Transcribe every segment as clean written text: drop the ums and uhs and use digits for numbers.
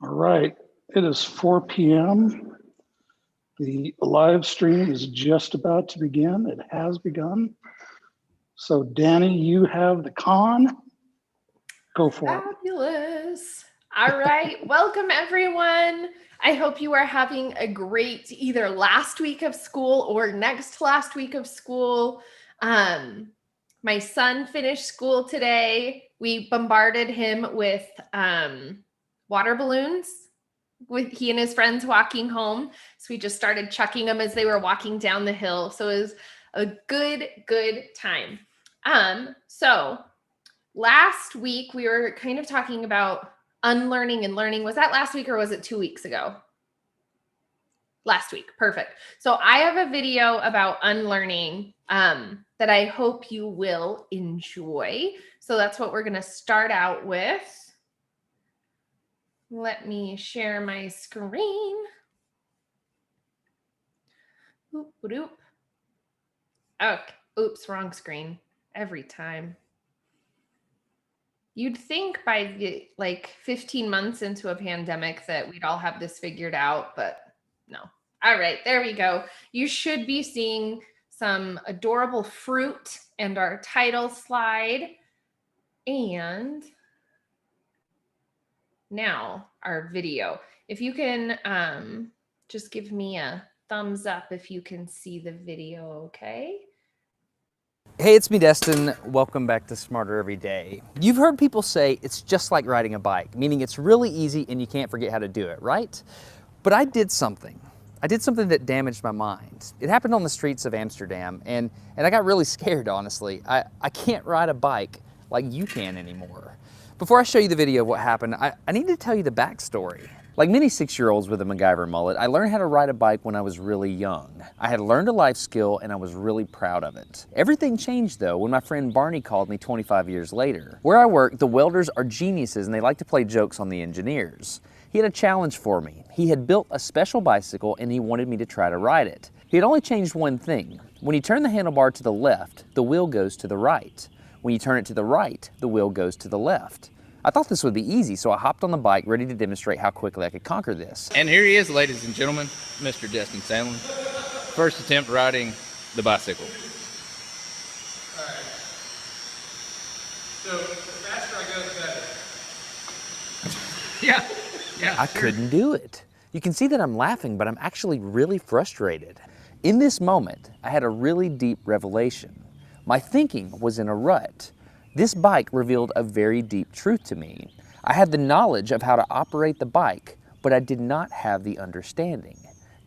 All right, it is 4 p.m. The live stream is just about to begin. It has begun. So Danny, you have the con. Go for it. Fabulous. All right, welcome everyone. I hope you are having a great either last week of school or next last week of school. My son finished school today. We bombarded him with water balloons with he and his friends walking home. So we just started chucking them as they were walking down the hill. So it was a good time. So last week we were kind of talking about unlearning and learning. Was that last week or was it 2 weeks ago? Last week. Perfect. So I have a video about unlearning that I hope you will enjoy. So that's what we're going to start out with. Let me share my screen. Okay. Oops, wrong screen. Every time. You'd think by like 15 months into a pandemic that we'd all have this figured out, but no. All right, there we go. You should be seeing some adorable fruit and our title slide. And now our video. If you can just give me a thumbs up if you can see the video, okay? Hey, it's me, Dustin. Welcome back to Smarter Every Day. You've heard people say it's just like riding a bike, meaning it's really easy and you can't forget how to do it, right? But I did something. I did something that damaged my mind. It happened on the streets of Amsterdam, and I got really scared, honestly. I can't ride a bike like you can anymore. Before I show you the video of what happened, I need to tell you the backstory. Like many 6-year-olds with a MacGyver mullet, I learned how to ride a bike when I was really young. I had learned a life skill and I was really proud of it. Everything changed though when my friend Barney called me 25 years later. Where I work, the welders are geniuses and they like to play jokes on the engineers. He had a challenge for me. He had built a special bicycle and he wanted me to try to ride it. He had only changed one thing. When you turn the handlebar to the left, the wheel goes to the right. When you turn it to the right, the wheel goes to the left. I thought this would be easy, so I hopped on the bike ready to demonstrate how quickly I could conquer this. And here he is, ladies and gentlemen, Mr. Dustin Sandlin. First attempt riding the bicycle. All right. So the faster I go, the better. Yeah. I couldn't do it. You can see that I'm laughing, but I'm actually really frustrated. In this moment, I had a really deep revelation. My thinking was in a rut. This bike revealed a very deep truth to me. I had the knowledge of how to operate the bike, but I did not have the understanding.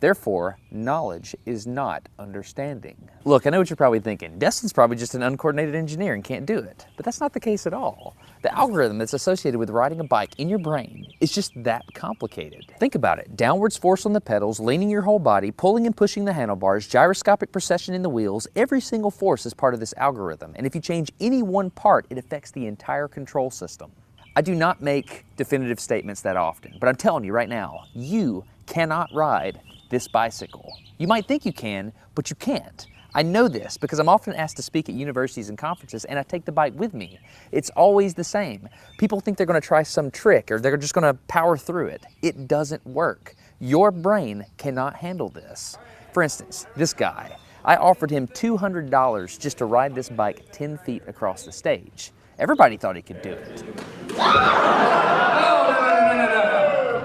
Therefore, knowledge is not understanding. Look, I know what you're probably thinking. Dustin's probably just an uncoordinated engineer and can't do it. But that's not the case at all. The algorithm that's associated with riding a bike in your brain is just that complicated. Think about it. Downwards force on the pedals, leaning your whole body, pulling and pushing the handlebars, gyroscopic precession in the wheels, every single force is part of this algorithm. And if you change any one part, it affects the entire control system. I do not make definitive statements that often, but I'm telling you right now, you cannot ride this bicycle. You might think you can, but you can't. I know this because I'm often asked to speak at universities and conferences and I take the bike with me. It's always the same. People think they're going to try some trick or they're just going to power through it. It doesn't work. Your brain cannot handle this. For instance, this guy, I offered him $200 just to ride this bike 10 feet across the stage. Everybody thought he could do it.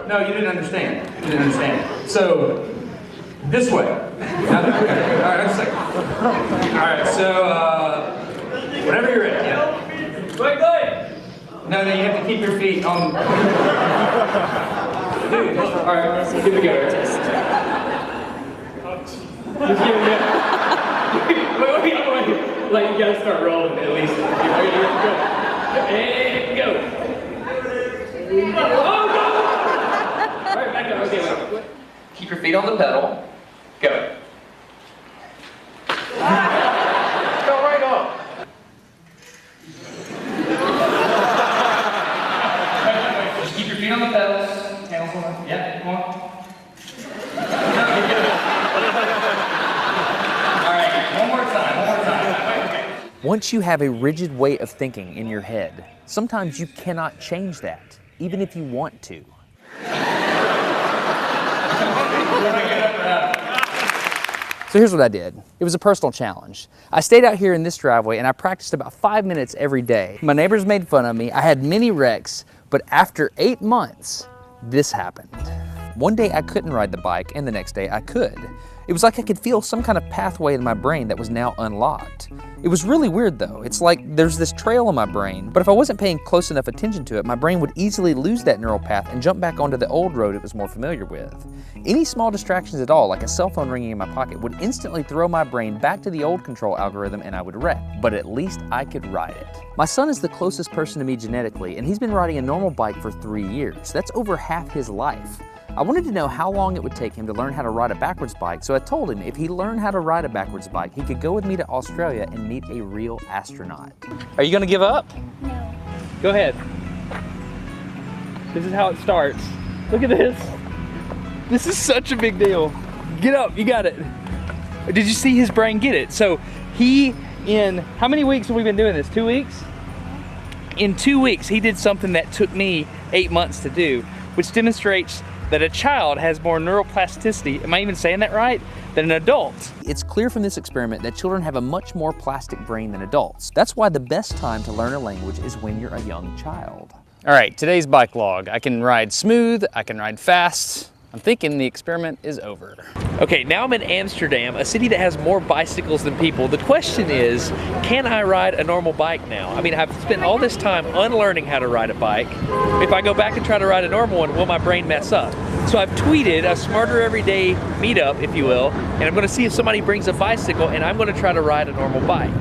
No, you didn't understand. You didn't understand. So, this way. Okay. All right, just a second. All right, so, whenever you're ready. Yeah. Wait. No, you have to keep your feet on. Dude, all right, here we go. Wait. Like, you gotta start rolling at least. And go. Oh, no! All right, back up. Okay, wait. Keep your feet on the pedal. Go. Go right on. Just keep your feet on the pedals. Hands on. Yeah, come on. All right, one more time. Okay. Once you have a rigid way of thinking in your head, sometimes you cannot change that, even if you want to. So here's what I did. It was a personal challenge. I stayed out here in this driveway and I practiced about 5 minutes every day. My neighbors made fun of me. I had many wrecks, but after 8 months, this happened. One day I couldn't ride the bike and the next day I could. It was like I could feel some kind of pathway in my brain that was now unlocked. It was really weird though. It's like there's this trail in my brain, but if I wasn't paying close enough attention to it, my brain would easily lose that neural path and jump back onto the old road it was more familiar with. Any small distractions at all, like a cell phone ringing in my pocket, would instantly throw my brain back to the old control algorithm and I would wreck. But at least I could ride it. My son is the closest person to me genetically, and he's been riding a normal bike for 3 years. That's over half his life. I wanted to know how long it would take him to learn how to ride a backwards bike, so I told him if he learned how to ride a backwards bike, he could go with me to Australia and meet a real astronaut. Are you gonna give up? No. Go ahead. This is how it starts. Look at this. This is such a big deal. Get up, you got it. Did you see his brain get it? So in how many weeks have we been doing this? 2 weeks? In 2 weeks, he did something that took me 8 months to do, which demonstrates that a child has more neuroplasticity, am I even saying that right, than an adult. It's clear from this experiment that children have a much more plastic brain than adults. That's why the best time to learn a language is when you're a young child. All right, today's bike log. I can ride smooth, I can ride fast. I'm thinking the experiment is over. Okay, now I'm in Amsterdam, a city that has more bicycles than people. The question is, can I ride a normal bike now? I mean, I've spent all this time unlearning how to ride a bike. If I go back and try to ride a normal one, will my brain mess up? So I've tweeted a Smarter Everyday meetup, if you will, and I'm gonna see if somebody brings a bicycle and I'm gonna try to ride a normal bike.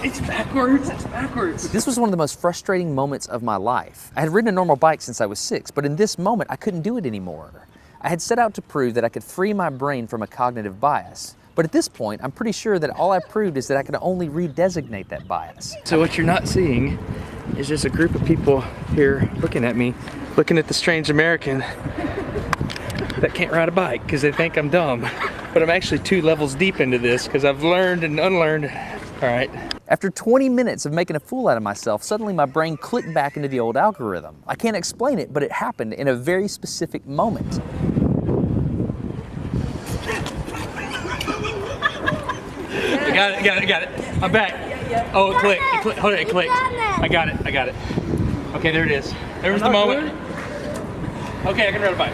It's backwards, it's backwards. This was one of the most frustrating moments of my life. I had ridden a normal bike since I was 6, but in this moment, I couldn't do it anymore. I had set out to prove that I could free my brain from a cognitive bias. But at this point, I'm pretty sure that all I proved is that I could only redesignate that bias. So what you're not seeing is just a group of people here looking at me, looking at the strange American that can't ride a bike because they think I'm dumb. But I'm actually 2 levels deep into this because I've learned and unlearned. All right. After 20 minutes of making a fool out of myself, suddenly my brain clicked back into the old algorithm. I can't explain it, but it happened in a very specific moment. I got it. I'm back. Oh, it clicked. Hold it, it clicked. I got it. Okay, there it is. There was the moment. Okay, I can ride a bike.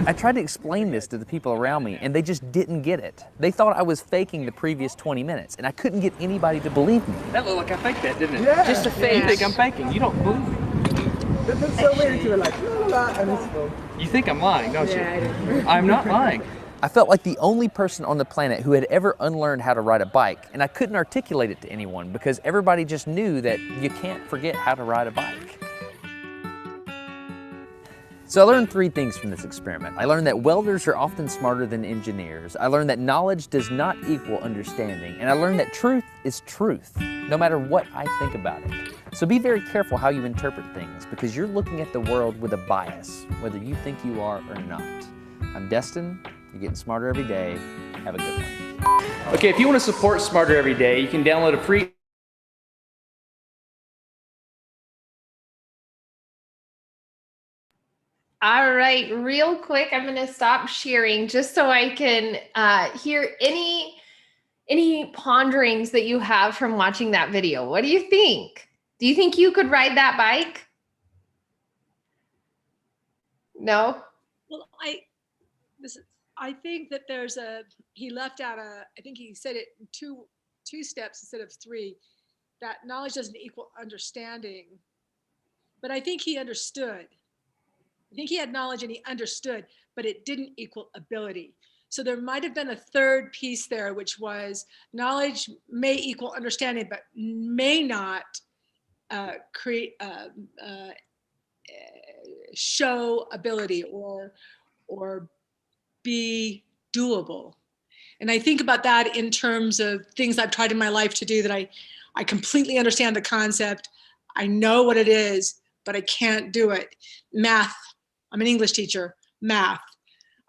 I tried to explain this to the people around me and they just didn't get it. They thought I was faking the previous 20 minutes and I couldn't get anybody to believe me. That looked like I faked that, didn't it? Yeah. Just a fake. You think I'm faking. You don't believe me. This is so weird. You were like, la, la, la, and it's full. You think I'm lying, don't you? Yeah, I'm not lying. I felt like the only person on the planet who had ever unlearned how to ride a bike, and I couldn't articulate it to anyone because everybody just knew that you can't forget how to ride a bike. So I learned 3 things from this experiment. I learned that welders are often smarter than engineers. I learned that knowledge does not equal understanding. And I learned that truth is truth, no matter what I think about it. So be very careful how you interpret things because you're looking at the world with a bias, whether you think you are or not. I'm Dustin. You're getting smarter every day. Have a good one. Okay, if you want to support Smarter Every Day, you can download a free All right, real quick, I'm going to stop sharing just so I can hear any ponderings that you have from watching that video. What do you think? Do you think you could ride that bike? No? Well, I think that he left out I think he said it in two steps instead of 3, that knowledge doesn't equal understanding. But I think he understood. I think he had knowledge and he understood, but it didn't equal ability. So there might have been a 3rd piece there, which was knowledge may equal understanding, but may not show ability or be doable. And I think about that in terms of things I've tried in my life to do that I completely understand the concept. I know what it is, but I can't do it. Math. I'm an English teacher, math.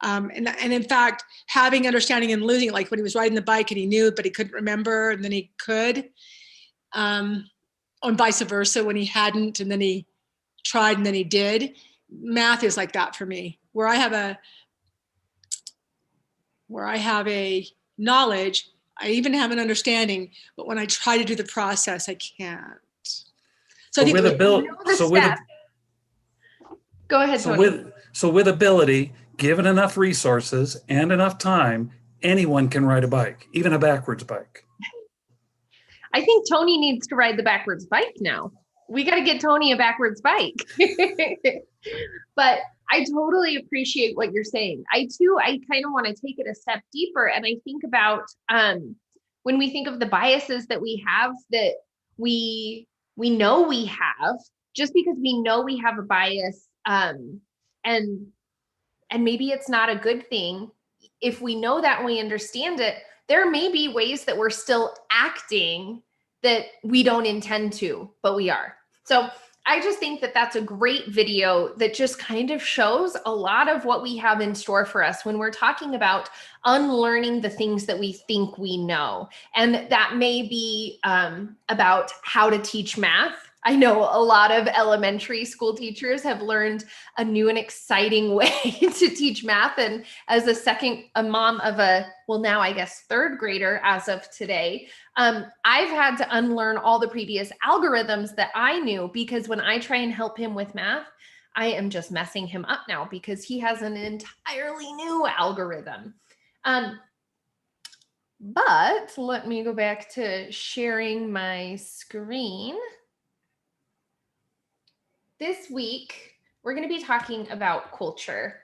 And in fact, having understanding and losing it, like when he was riding the bike and he knew, but he couldn't remember, and then he could. and vice versa when he hadn't, and then he tried and then he did. Math is like that for me, where I have a knowledge, I even have an understanding, but when I try to do the process, I can't. So I think Go ahead, Tony. With ability, given enough resources and enough time, anyone can ride a bike, even a backwards bike. I think Tony needs to ride the backwards bike now. We got to get Tony a backwards bike. But I totally appreciate what you're saying. I kind of want to take it a step deeper. And I think about when we think of the biases that we have, that we know we have, just because we know we have a bias, and maybe it's not a good thing. If we know that and we understand it, there may be ways that we're still acting that we don't intend to, but we are. So I just think that that's a great video that just kind of shows a lot of what we have in store for us when we're talking about unlearning the things that we think we know. And that may be about how to teach math. I know a lot of elementary school teachers have learned a new and exciting way to teach math. And as a mom of now I guess third grader as of today, I've had to unlearn all the previous algorithms that I knew, because when I try and help him with math, I am just messing him up now because he has an entirely new algorithm. But let me go back to sharing my screen. This week, we're going to be talking about culture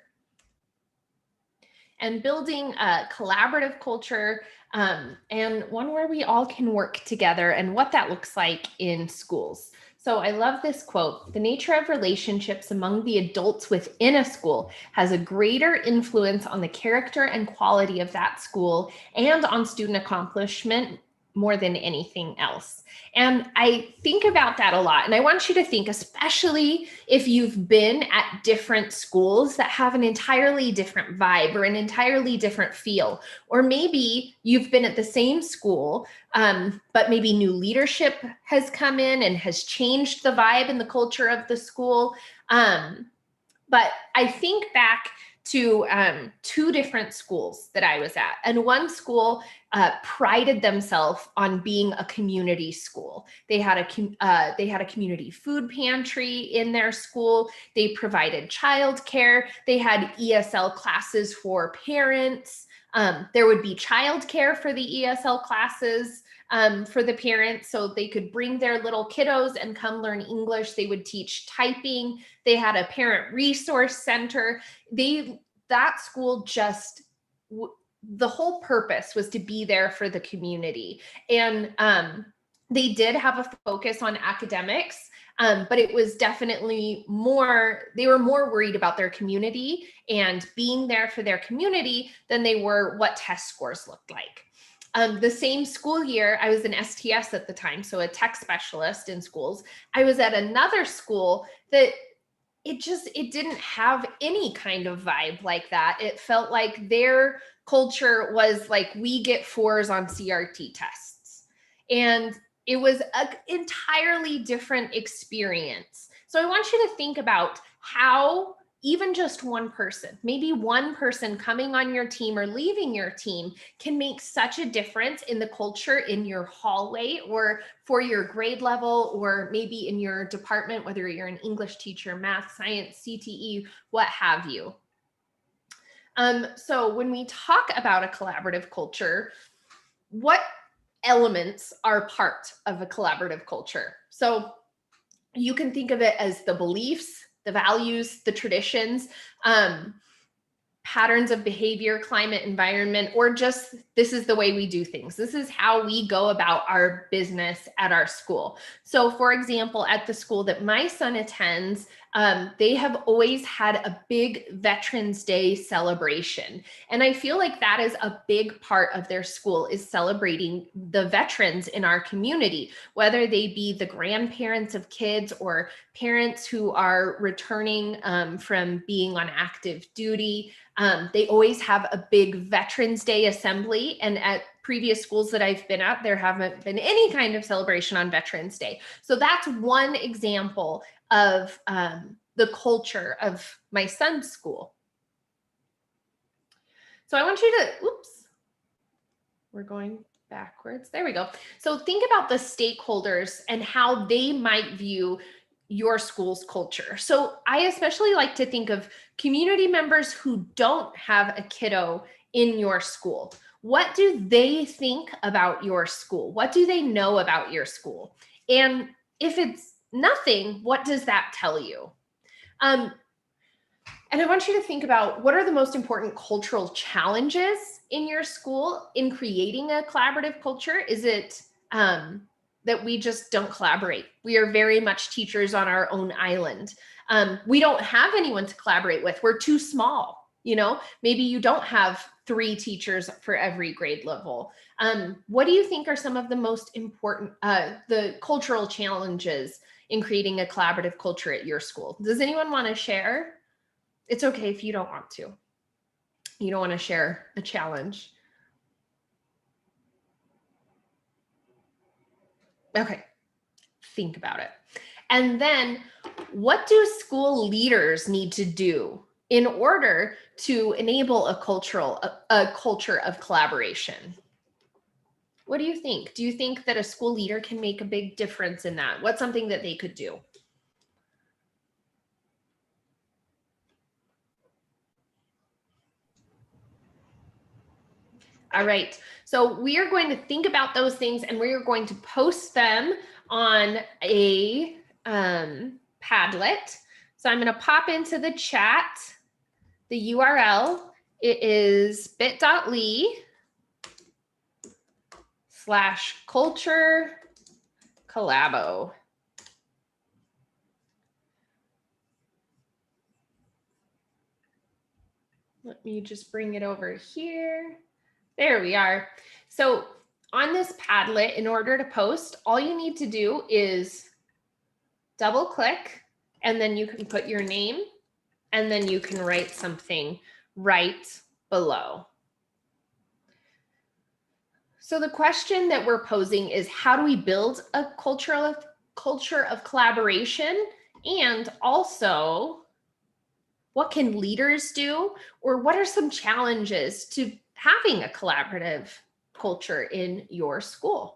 and building a collaborative culture, and one where we all can work together and what that looks like in schools. So I love this quote: "The nature of relationships among the adults within a school has a greater influence on the character and quality of that school and on student accomplishment more than anything else." And I think about that a lot. And I want you to think, especially if you've been at different schools that have an entirely different vibe or an entirely different feel, or maybe you've been at the same school, but maybe new leadership has come in and has changed the vibe and the culture of the school. But I think back to two different schools that I was at. And one school prided themselves on being a community school. They had a community food pantry in their school. They provided childcare. They had ESL classes for parents. There would be childcare for the ESL classes for the parents, so they could bring their little kiddos and come learn English. They would teach typing. They had a parent resource center. That school just, the whole purpose was to be there for the community. And they did have a focus on academics, but it was definitely they were more worried about their community and being there for their community than they were what test scores looked like. The same school year, I was an STS at the time, so a tech specialist in schools. I was at another school that it didn't have any kind of vibe like that. It felt like their culture was like, we get 4s on CRT tests. And it was an entirely different experience. So I want you to think about how even just one person, maybe one person coming on your team or leaving your team, can make such a difference in the culture in your hallway or for your grade level, or maybe in your department, whether you're an English teacher, math, science, CTE, what have you. So when we talk about a collaborative culture, what elements are part of a collaborative culture? So you can think of it as the beliefs, the values, the traditions, patterns of behavior, climate, environment, or just this is the way we do things. This is how we go about our business at our school. So for example, at the school that my son attends, they have always had a big Veterans Day celebration. And I feel like that is a big part of their school, is celebrating the veterans in our community, whether they be the grandparents of kids or parents who are returning from being on active duty. They always have a big Veterans Day assembly, and at previous schools that I've been at, there haven't been any kind of celebration on Veterans Day. So that's one example of the culture of my son's school. So I want you to, oops, we're going backwards. There we go. So think about the stakeholders and how they might view your school's culture. So I especially like to think of community members who don't have a kiddo in your school. What do they think about your school? What do they know about your school? And if it's nothing, what does that tell you? And I want you to think about what are the most important cultural challenges in your school in creating a collaborative culture? Is it that we just don't collaborate? We are very much teachers on our own island. We don't have anyone to collaborate with. We're too small. You know, maybe you don't have 3 teachers for every grade level. What do you think are some of the most important, the cultural challenges in creating a collaborative culture at your school? Does anyone want to share? It's okay if you don't want to. You don't want to share a challenge. Okay, think about it. And then what do school leaders need to do in order to enable a culture of collaboration? What do you think? Do you think that a school leader can make a big difference in that? What's something that they could do? All right, so we are going to think about those things and we are going to post them on a Padlet. So I'm going to pop into the chat the URL. It is bit.ly/culture collabo. Let me just bring it over here. There we are. So on this Padlet, in order to post, all you need to do is double click, and then you can put your name, and then you can write something right below. So the question that we're posing is, how do we build a culture of collaboration? And also, what can leaders do? Or what are some challenges to having a collaborative culture in your school?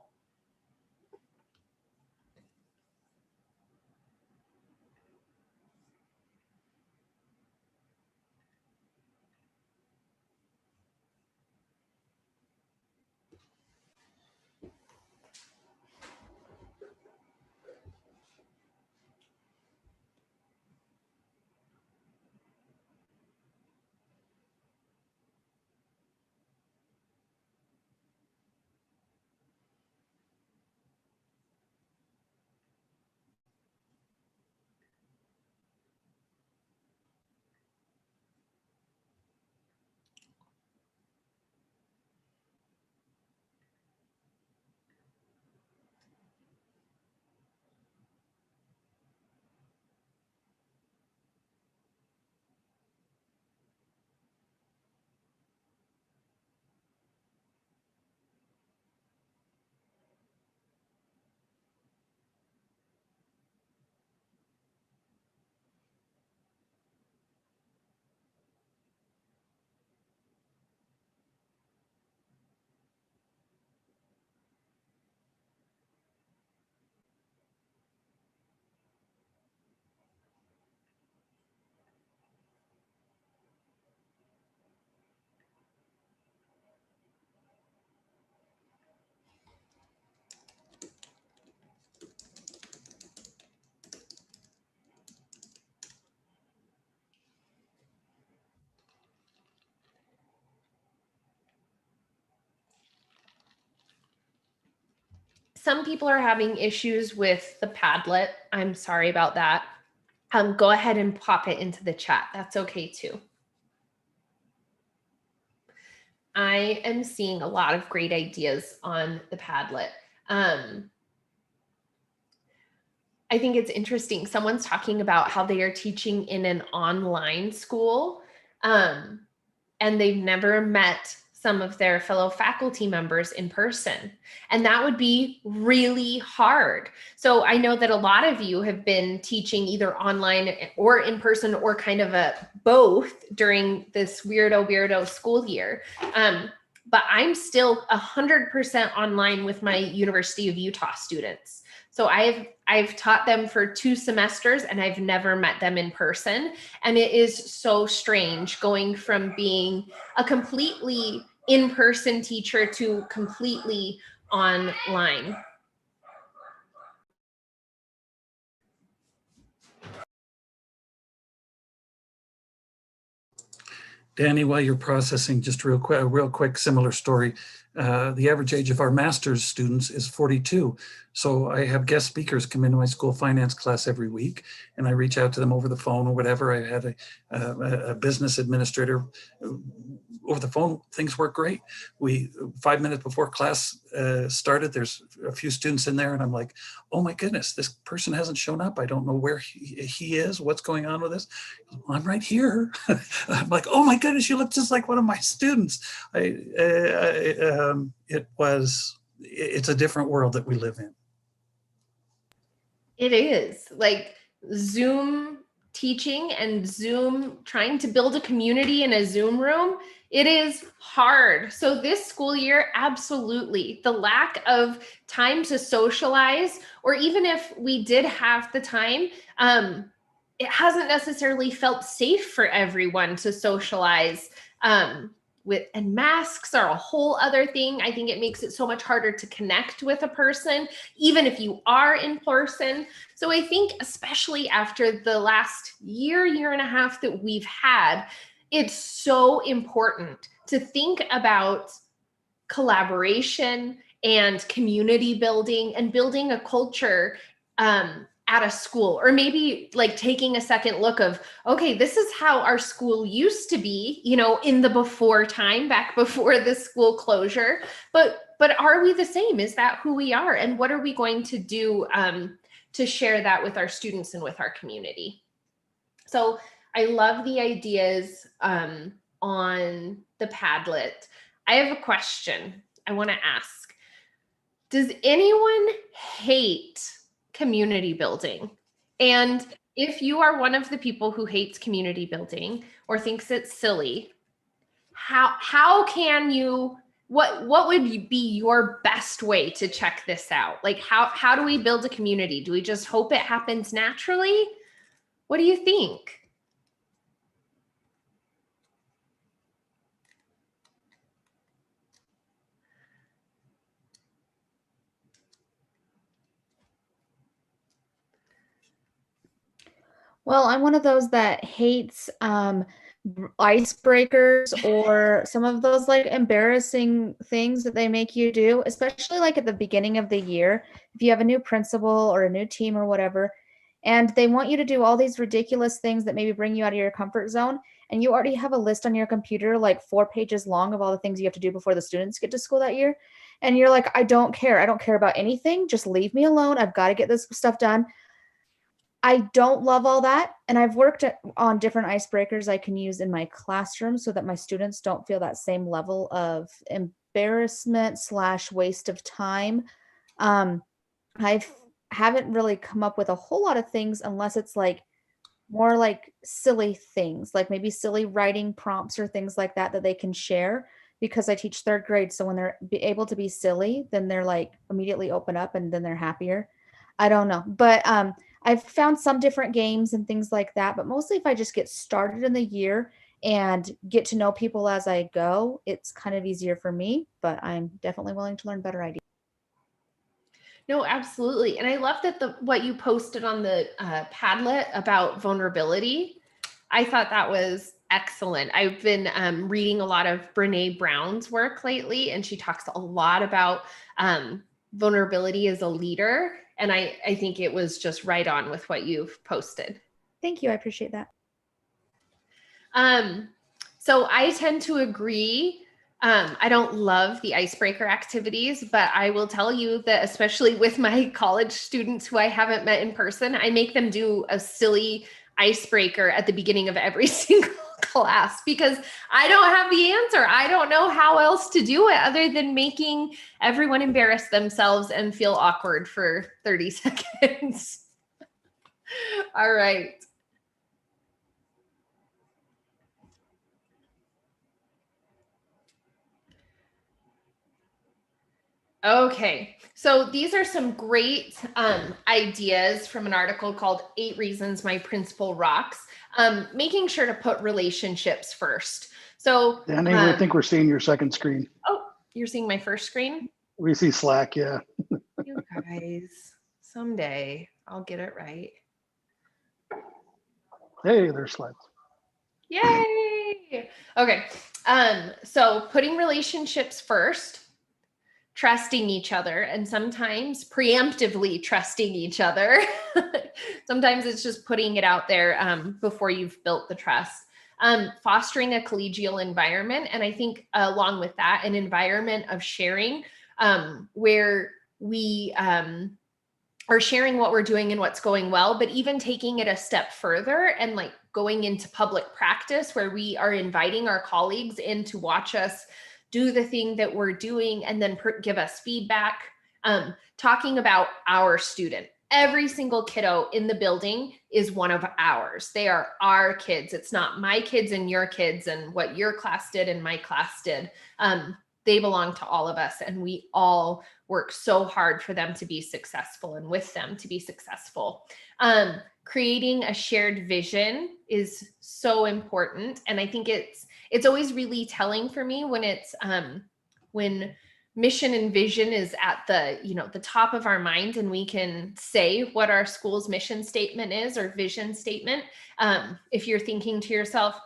Some people are having issues with the Padlet. I'm sorry about that. Go ahead and pop it into the chat. That's okay too. I am seeing a lot of great ideas on the Padlet. I think it's interesting. Someone's talking about how they are teaching in an online school and they've never met some of their fellow faculty members in person. And that would be really hard. So I know that a lot of you have been teaching either online or in person or kind of both during this weirdo school year. But I'm still 100% online with my University of Utah students. So I've taught them for 2 semesters and I've never met them in person. And it is so strange going from being a completely in-person teacher to completely online. Danny, while you're processing, just a real quick similar story. The average age of our master's students is 42. So I have guest speakers come into my school finance class every week, and I reach out to them over the phone or whatever. I had a business administrator over the phone. Things work great. 5 minutes before class started, there's a few students in there, and I'm like, oh my goodness, this person hasn't shown up. I don't know where he is. What's going on with this? I'm right here. I'm like, oh my goodness, you look just like one of my students. It's a different world that we live in. It is like Zoom teaching and Zoom trying to build a community in a Zoom room. It is hard. So this school year, absolutely. The lack of time to socialize, or even if we did have the time, it hasn't necessarily felt safe for everyone to socialize. And masks are a whole other thing. I think it makes it so much harder to connect with a person, even if you are in person. So I think especially after the last year and a half that we've had, it's so important to think about collaboration and community building and building a culture at a school, or maybe like taking a second look of, okay, this is how our school used to be, in the before time, back before the school closure, but are we the same? Is that who we are? And what are we going to do to share that with our students and with our community? So I love the ideas on the Padlet. I have a question I want to ask. Does anyone hate community building? And if you are one of the people who hates community building or thinks it's silly, how can you, what would be your best way to check this out? Like how do we build a community? Do we just hope it happens naturally? What do you think? Well, I'm one of those that hates icebreakers or some of those like embarrassing things that they make you do, especially like at the beginning of the year. If you have a new principal or a new team or whatever, and they want you to do all these ridiculous things that maybe bring you out of your comfort zone, and you already have a list on your computer like 4 pages long of all the things you have to do before the students get to school that year. And you're like, I don't care. I don't care about anything. Just leave me alone. I've got to get this stuff done. I don't love all that. And I've worked on different icebreakers I can use in my classroom so that my students don't feel that same level of embarrassment / waste of time. I haven't really come up with a whole lot of things unless it's like more like silly things, like maybe silly writing prompts or things like that they can share, because I teach 3rd grade. So when they're able to be silly, then they're like immediately open up and then they're happier. I don't know. But I've found some different games and things like that, but mostly if I just get started in the year and get to know people as I go, it's kind of easier for me, but I'm definitely willing to learn better ideas. No, absolutely. And I love that what you posted on the Padlet about vulnerability. I thought that was excellent. I've been reading a lot of Brene Brown's work lately, and she talks a lot about vulnerability as a leader. And I think it was just right on with what you've posted. Thank you. I appreciate that. So I tend to agree. I don't love the icebreaker activities, but I will tell you that especially with my college students who I haven't met in person, I make them do a silly icebreaker at the beginning of every single class because I don't have the answer. I don't know how else to do it other than making everyone embarrass themselves and feel awkward for 30 seconds. All right. Okay, so these are some great ideas from an article called 8 Reasons My Principal Rocks. Making sure to put relationships first. So Danny, I think we're seeing your second screen. Oh, you're seeing my first screen? We see Slack, yeah. You guys, someday I'll get it right. Hey, there's Slack. Yay! Okay, so putting relationships first, trusting each other, and sometimes preemptively trusting each other. Sometimes it's just putting it out there before you've built the trust. Fostering a collegial environment. And I think along with that, an environment of sharing where we are sharing what we're doing and what's going well, but even taking it a step further and like going into public practice where we are inviting our colleagues in to watch us do the thing that we're doing and then give us feedback. Talking about our student. Every single kiddo in the building is one of ours. They are our kids. It's not my kids and your kids and what your class did and my class did. They belong to all of us, and we all work so hard for them to be successful and with them to be successful. Creating a shared vision is so important. And I think it's always really telling for me when it's when mission and vision is at the top of our mind and we can say what our school's mission statement is or vision statement. If you're thinking to yourself,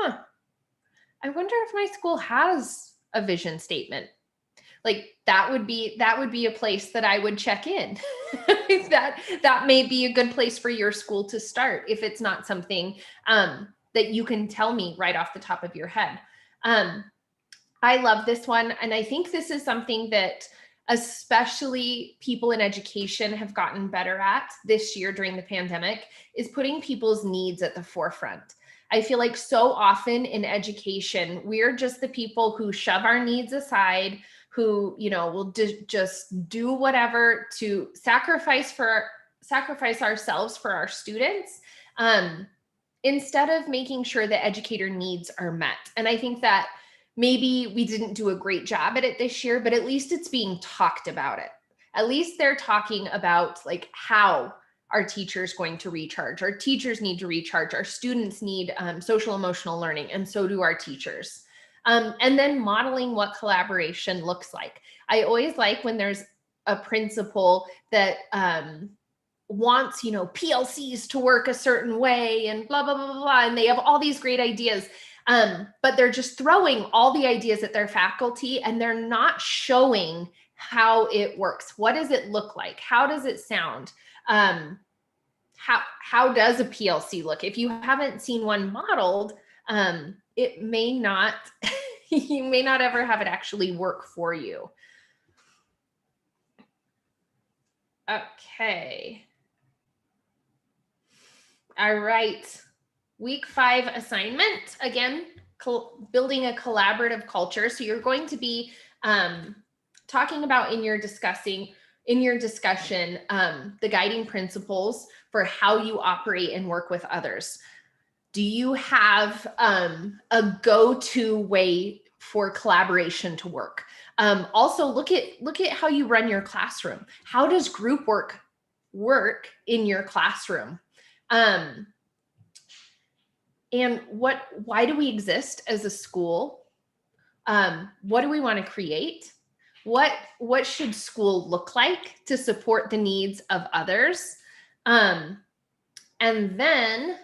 I wonder if my school has a vision statement. Like that would be a place that I would check in. that may be a good place for your school to start if it's not something that you can tell me right off the top of your head. I love this one. And I think this is something that especially people in education have gotten better at this year during the pandemic, is putting people's needs at the forefront. I feel like so often in education, we're just the people who shove our needs aside, who, will just do whatever to sacrifice ourselves for our students, instead of making sure that educator needs are met. And I think that maybe we didn't do a great job at it this year, but at least it's being talked about it. At least they're talking about like how our teachers going to recharge. Our teachers need to recharge. Our students need social emotional learning, and so do our teachers. And then modeling what collaboration looks like. I always like when there's a principal that wants, PLCs to work a certain way and blah, blah, blah, blah, blah, and they have all these great ideas. But they're just throwing all the ideas at their faculty and they're not showing how it works. What does it look like? How does it sound? How does a PLC look? If you haven't seen one modeled, it may not, you may not ever have it actually work for you. Okay. All right. Week 5 assignment, again, building a collaborative culture. So you're going to be talking about in your discussion, the guiding principles for how you operate and work with others. Do you have a go-to way for collaboration to work? Also, look at how you run your classroom. How does group work in your classroom? And why do we exist as a school? What do we want to create? What should school look like to support the needs of others? And then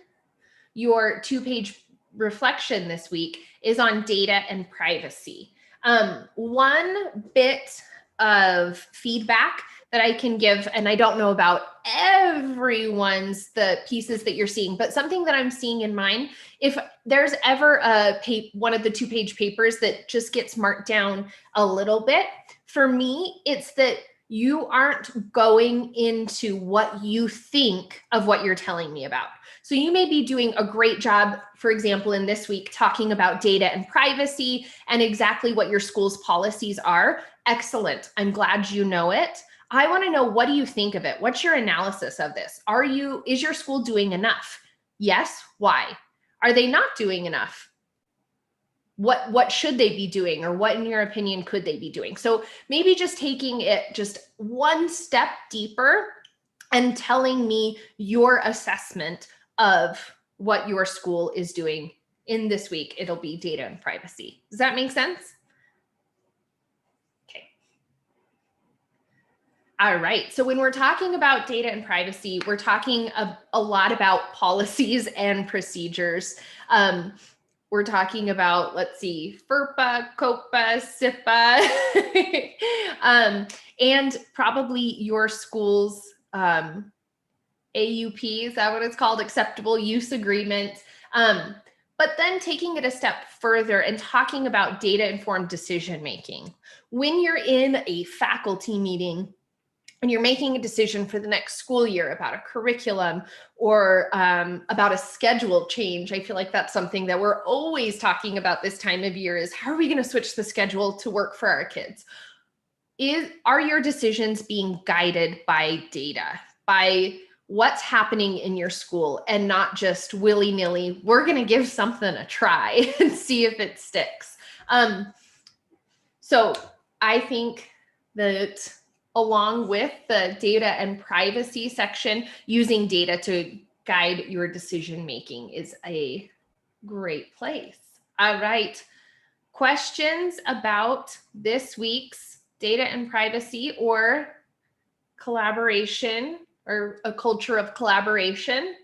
your 2-page reflection this week is on data and privacy. One bit of feedback that I can give, and I don't know about the pieces that you're seeing, but something that I'm seeing in mine, if there's ever one of the 2-page papers that just gets marked down a little bit, for me, it's that You aren't going into what you think of what you're telling me about. So you may be doing a great job, for example, in this week, talking about data and privacy and exactly what your school's policies are. Excellent. I'm glad you know it. I want to know, what do you think of it? What's your analysis of this? Is your school doing enough? Yes. Why? Are they not doing enough? What should they be doing, or what in your opinion could they be doing? So maybe just taking it just one step deeper and telling me your assessment of what your school is doing in this week. It'll be data and privacy. Does that make sense? Okay. All right. So when we're talking about data and privacy, we're talking a lot about policies and procedures. We're talking about, let's see, FERPA, COPA, SIPA, and probably your school's AUP, is that what it's called? Acceptable Use Agreement. But then taking it a step further and talking about data-informed decision-making. When you're in a faculty meeting, and you're making a decision for the next school year about a curriculum or about a schedule change, I feel like that's something that we're always talking about this time of year, is how are we going to switch the schedule to work for our kids? Are your decisions being guided by data, by what's happening in your school, and not just willy-nilly, we're going to give something a try and see if it sticks? So I think that along with the data and privacy section, using data to guide your decision making is a great place. All right. Questions about this week's data and privacy or collaboration, or a culture of collaboration?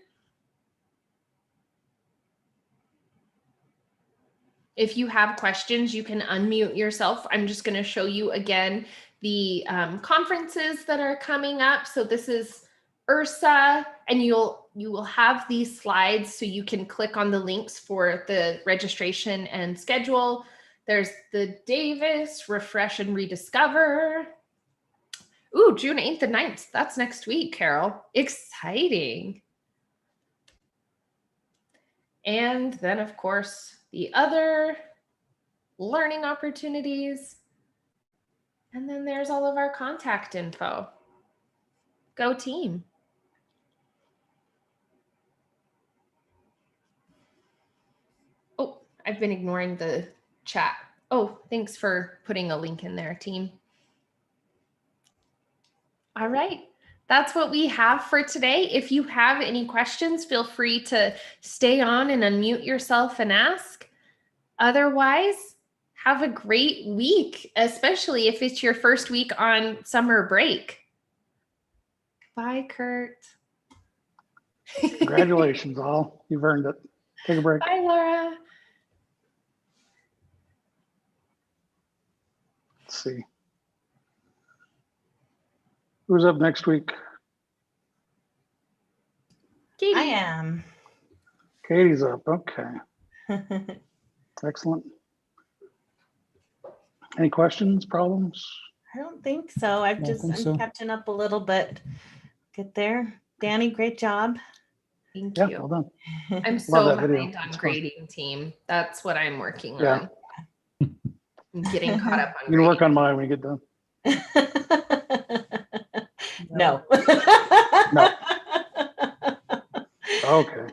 If you have questions, you can unmute yourself. I'm just going to show you again the conferences that are coming up. So this is URSA, and you will have these slides so you can click on the links for the registration and schedule. There's the Davis Refresh and Rediscover. Ooh, June 8th and 9th. That's next week, Carol. Exciting. And then, of course, the other learning opportunities. And then there's all of our contact info. Go team. Oh, I've been ignoring the chat. Oh, thanks for putting a link in there, team. All right, that's what we have for today. If you have any questions, feel free to stay on and unmute yourself and ask. Otherwise, have a great week, especially if it's your first week on summer break. Bye, Kurt. Congratulations, all. You've earned it. Take a break. Bye, Laura. Let's see. Who's up next week? Katie. I am. Katie's up. Okay. Excellent. Any questions, problems? I don't think so. I'm catching up a little bit. Get there. Danny, great job. Thank Yeah, you. well done. I'm so that video. behind on It's fun. grading, team. That's what I'm working Yeah. on. I'm getting caught up on You can work grading. on mine when you get done. No. No. Okay.